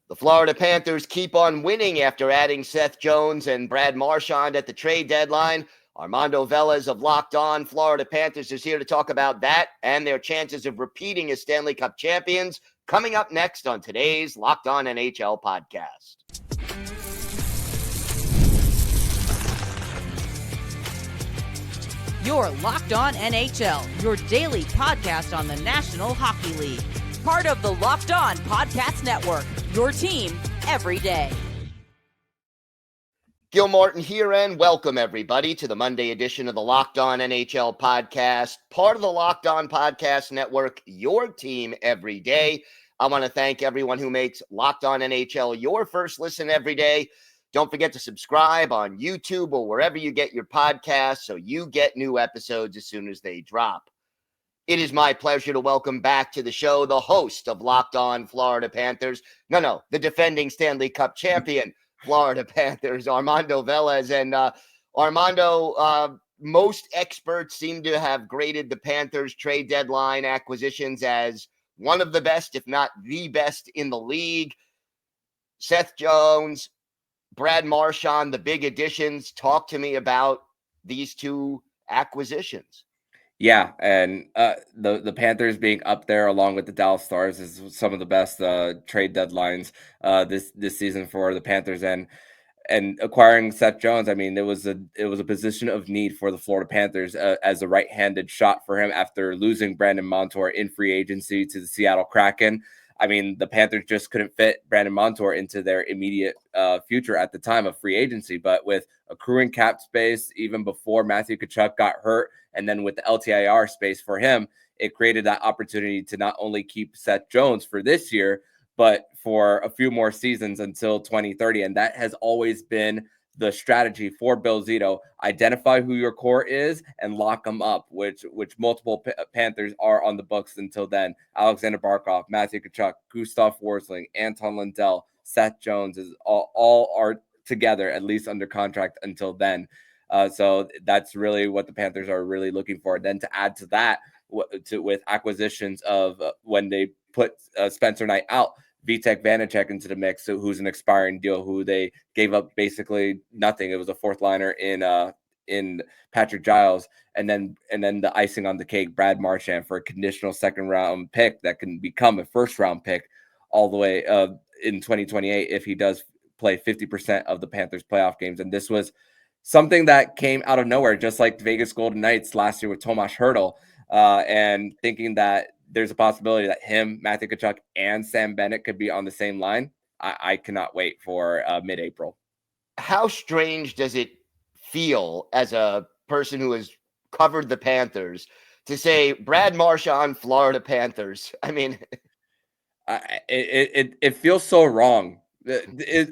The Florida Panthers keep on winning after adding Seth Jones and Brad Marchand at the trade deadline. Armando Velez of Locked On Florida Panthers is here to talk about that and their chances of repeating as Stanley Cup champions. Coming up next on today's Locked On NHL podcast. You're Locked On NHL, your daily podcast on the National Hockey League. Part of the Locked On Podcast Network, your team every day. Gil Martin here, and welcome everybody to the Monday edition of the Locked On NHL podcast, part of the Locked On Podcast Network, your team every day. I want to thank everyone who makes Locked On NHL your first listen every day. Don't forget to subscribe on YouTube or wherever you get your podcasts so you get new episodes as soon as they drop. It is my pleasure to welcome back to the show the host of Locked On Florida Panthers. The defending Stanley Cup champion, Florida Panthers, Armando Velez. And Armando, most experts seem to have graded the Panthers trade deadline acquisitions as one of the best, if not the best in the league. Seth Jones, Brad Marchand, the big additions. Talk to me about these two acquisitions. Yeah, and the Panthers being up there along with the Dallas Stars is some of the best trade deadlines this season for the Panthers, and acquiring Seth Jones. I mean, it was a position of need for the Florida Panthers as a right-handed shot for him after losing Brandon Montour in free agency to the Seattle Kraken. I mean, the Panthers just couldn't fit Brandon Montour into their immediate future at the time of free agency. But with accruing cap space, even before Matthew Tkachuk got hurt, and then with the LTIR space for him, it created that opportunity to not only keep Seth Jones for this year, but for a few more seasons until 2030. And that has always been the strategy for Bill Zito: identify who your core is and lock them up, which multiple Panthers are on the books until then. Alexander Barkov, Matthew Tkachuk, Gustav Forsling, Anton Lundell, Seth Jones is all are together, at least under contract until then. So that's really what the Panthers are really looking for. Then to add to that, with acquisitions of when they put Spencer Knight out, Vitek Vanacek into the mix, who's an expiring deal, who they gave up basically nothing. It was a fourth liner in Patrick Giles, and then the icing on the cake, Brad Marchand, for a conditional second round pick that can become a first round pick all the way in 2028 if he does play 50% of the Panthers playoff games. And this was something that came out of nowhere, just like the Vegas Golden Knights last year with Tomas Hertl, and thinking that there's a possibility that him, Matthew Tkachuk, and Sam Bennett could be on the same line. I cannot wait for mid-April. How strange does it feel as a person who has covered the Panthers to say Brad Marchand, Florida Panthers? I mean, it feels so wrong.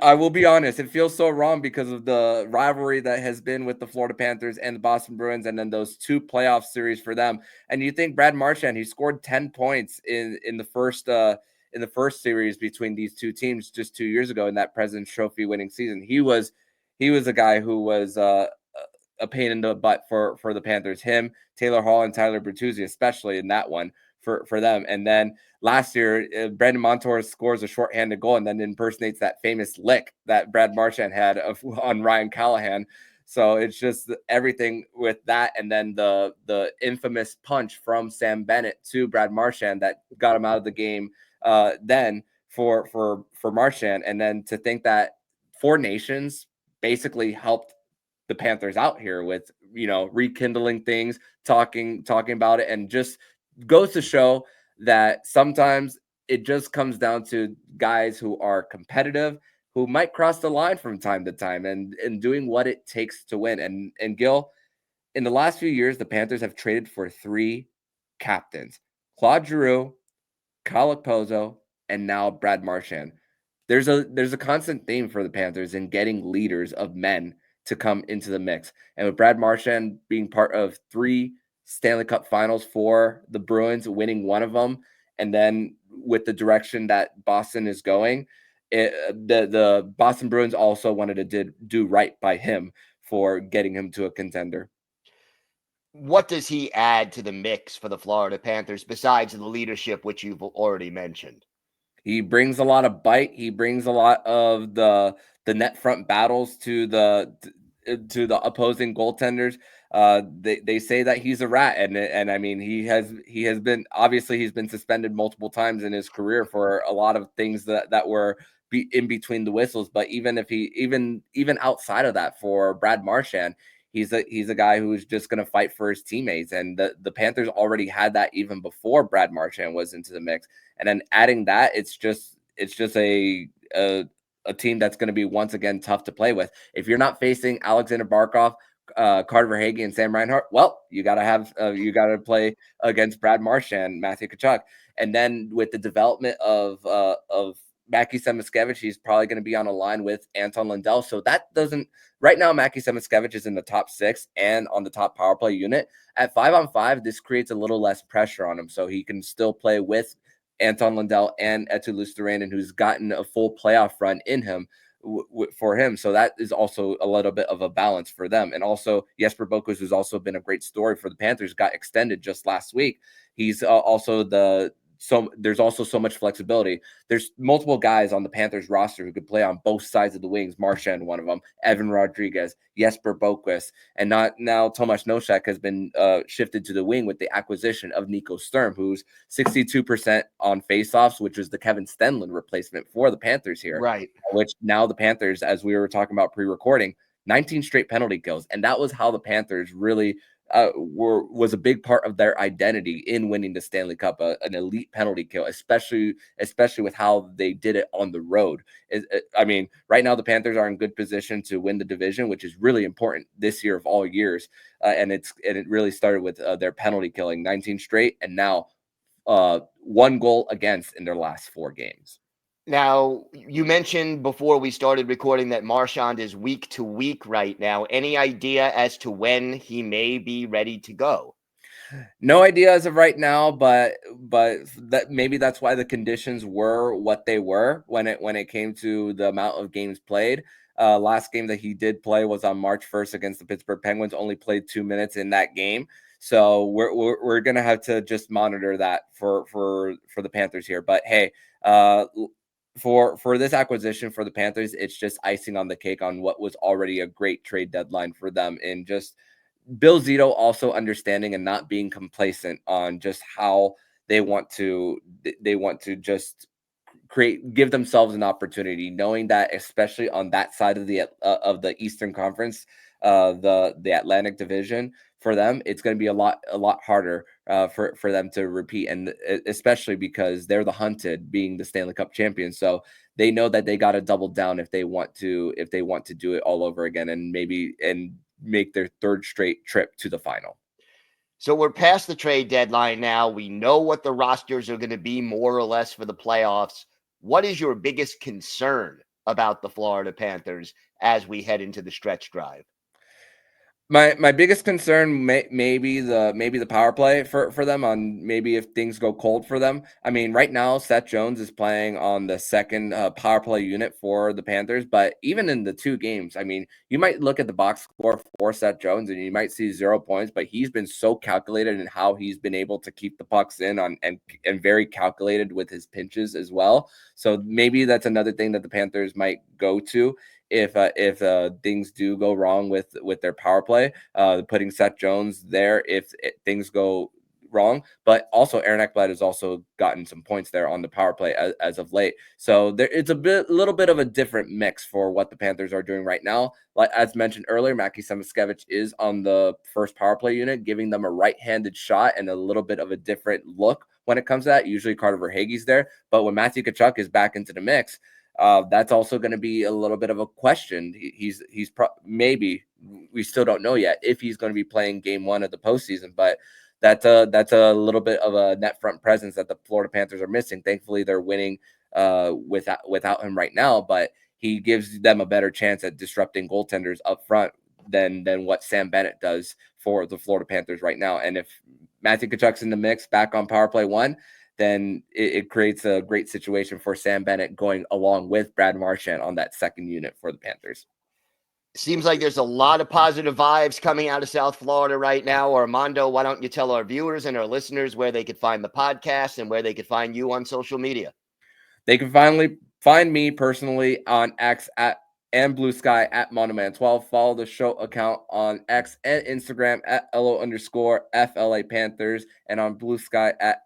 I will be honest, it feels so wrong because of the rivalry that has been with the Florida Panthers and the Boston Bruins, and then those two playoff series for them. And you think Brad Marchand, he scored 10 points in the first series between these two teams just 2 years ago in that President's Trophy winning season. He was a guy who was a pain in the butt for the Panthers. Him, Taylor Hall, and Tyler Bertuzzi, especially in that one for them. And then last year, Brandon Montour scores a shorthanded goal and then impersonates that famous lick that Brad Marchand had on Ryan Callahan. So it's just everything with that, and then the infamous punch from Sam Bennett to Brad Marchand that got him out of the game then for Marchand. And then to think that Four Nations basically helped the Panthers out here with, rekindling things, talking about it, and just goes to show that sometimes it just comes down to guys who are competitive, who might cross the line from time to time, and doing what it takes to win. And Gil, in the last few years, the Panthers have traded for 3 captains: Claude Giroux, Kyle Okposo, and now Brad Marchand. There's a constant theme for the Panthers in getting leaders of men to come into the mix. And with Brad Marchand being part of 3 Stanley Cup finals for the Bruins, winning one of them, and then with the direction that Boston is going, the Boston Bruins also wanted to do right by him for getting him to a contender. What does he add to the mix for the Florida Panthers besides the leadership, which you've already mentioned? He brings a lot of bite. He brings a lot of the net front battles to the opposing goaltenders. They say that he's a rat, and I mean he has been, obviously he's been suspended multiple times in his career for a lot of things that were in between the whistles. But even if he even outside of that, for Brad Marchand, he's a guy who's just going to fight for his teammates, and the Panthers already had that even before Brad Marchand was into the mix. And then adding that, it's just a team that's going to be once again tough to play with. If you're not facing Alexander Barkov, Carter Verhaeghe, and Sam Reinhart, well, you got to play against Brad Marchand, Matthew Tkachuk. And then with the development of Mackie Samoskevich, he's probably going to be on a line with Anton Lundell. So that doesn't, right now, Mackie Samoskevich is in the top 6 and on the top power play unit. At 5-on-5, this creates a little less pressure on him, so he can still play with Anton Lundell and Eetu Luostarinen, who's gotten a full playoff run in him for him. So that is also a little bit of a balance for them. And also Jesper Bokus, who's also been a great story for the Panthers, got extended just last week. He's there's also so much flexibility. There's multiple guys on the Panthers roster who could play on both sides of the wings. Marchand, one of them, Evan Rodriguez, Jesper Boquist, and now Tomas Nosek has been shifted to the wing with the acquisition of Nico Sturm, who's 62% on faceoffs, which was the Kevin Stenlund replacement for the Panthers here. Right. Which now the Panthers, as we were talking about pre-recording, 19 straight penalty kills. And that was how the Panthers really was a big part of their identity in winning the Stanley Cup, an elite penalty kill, especially with how they did it on the road. I mean, right now the Panthers are in good position to win the division, which is really important this year of all years. And it really started with their penalty killing, 19 straight, and now 1 goal against in their last 4 games. Now, you mentioned before we started recording that Marchand is week to week right now. Any idea as to when he may be ready to go? No idea as of right now, but that maybe that's why the conditions were what they were when it came to the amount of games played. Last game that he did play was on March 1st against the Pittsburgh Penguins. Only played 2 minutes in that game. So we're gonna have to just monitor that for the Panthers here. But hey, for this acquisition for the Panthers, it's just icing on the cake on what was already a great trade deadline for them. And just Bill Zito also understanding and not being complacent on just how they want to just give themselves an opportunity, knowing that especially on that side of the Eastern Conference, the Atlantic Division, for them, it's going to be a lot harder for them to repeat, and especially because they're the hunted, being the Stanley Cup champions. So they know that they got to double down if they want to do it all over again, and make their 3rd straight trip to the final. So we're past the trade deadline now. We know what the rosters are going to be more or less for the playoffs. What is your biggest concern about the Florida Panthers as we head into the stretch drive? My biggest concern maybe the power play for them, on maybe if things go cold for them. I mean, right now Seth Jones is playing on the 2nd power play unit for the Panthers, but even in the 2 games, I mean, you might look at the box score for Seth Jones and you might see 0 points, but he's been so calculated in how he's been able to keep the pucks in and very calculated with his pinches as well. So maybe that's another thing that the Panthers might go to if things do go wrong with their power play, putting Seth Jones there if things go wrong. But also Aaron Ekblad has also gotten some points there on the power play as of late. So it's a little bit of a different mix for what the Panthers are doing right now. Like as mentioned earlier, Mackie Samoskevich is on the 1st power play unit, giving them a right-handed shot and a little bit of a different look when it comes to that. Usually Carter Verhaeghe's there, but when Matthew Tkachuk is back into the mix, that's also going to be a little bit of a question. He's maybe, we still don't know yet if he's going to be playing game 1 of the postseason, but that's a little bit of a net front presence that the Florida Panthers are missing. Thankfully, they're winning without him right now, but he gives them a better chance at disrupting goaltenders up front than what Sam Bennett does for the Florida Panthers right now. And if Matthew Tkachuk's in the mix back on power play 1, then it creates a great situation for Sam Bennett going along with Brad Marchand on that 2nd unit for the Panthers. Seems like there's a lot of positive vibes coming out of South Florida right now. Armando, why don't you tell our viewers and our listeners where they could find the podcast and where they could find you on social media? They can finally find me personally on X and Blue Sky at Monoman12. Follow the show account on X and Instagram at LO_FLA Panthers and on Blue Sky at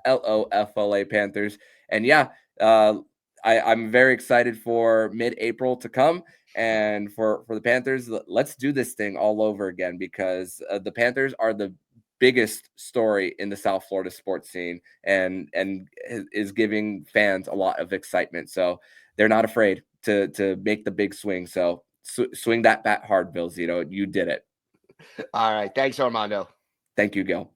LOFLA Panthers. And yeah, I'm very excited for mid-April to come. And for the Panthers, let's do this thing all over again, because the Panthers are the biggest story in the South Florida sports scene and is giving fans a lot of excitement. So they're not afraid to make the big swing. So swing that bat hard, Bill Zito. You did it. All right. Thanks, Armando. Thank you, Gil.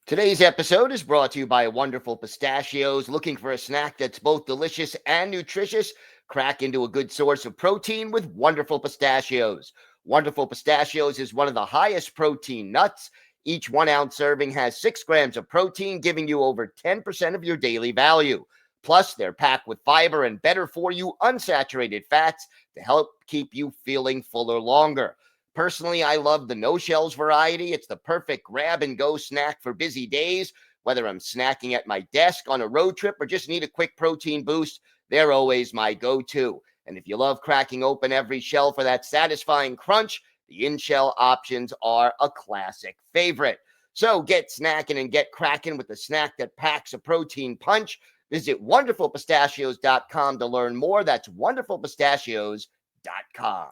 Today's episode is brought to you by Wonderful Pistachios. Looking for a snack that's both delicious and nutritious? Crack into a good source of protein with Wonderful Pistachios. Wonderful Pistachios is one of the highest protein nuts. Each 1 ounce serving has 6 grams of protein, giving you over 10% of your daily value. Plus, they're packed with fiber and better for you unsaturated fats to help keep you feeling fuller longer. Personally, I love the no-shells variety. It's the perfect grab-and-go snack for busy days. Whether I'm snacking at my desk on a road trip or just need a quick protein boost, they're always my go-to. And if you love cracking open every shell for that satisfying crunch, the in-shell options are a classic favorite. So get snacking and get cracking with a snack that packs a protein punch. Visit wonderfulpistachios.com to learn more. That's wonderfulpistachios.com.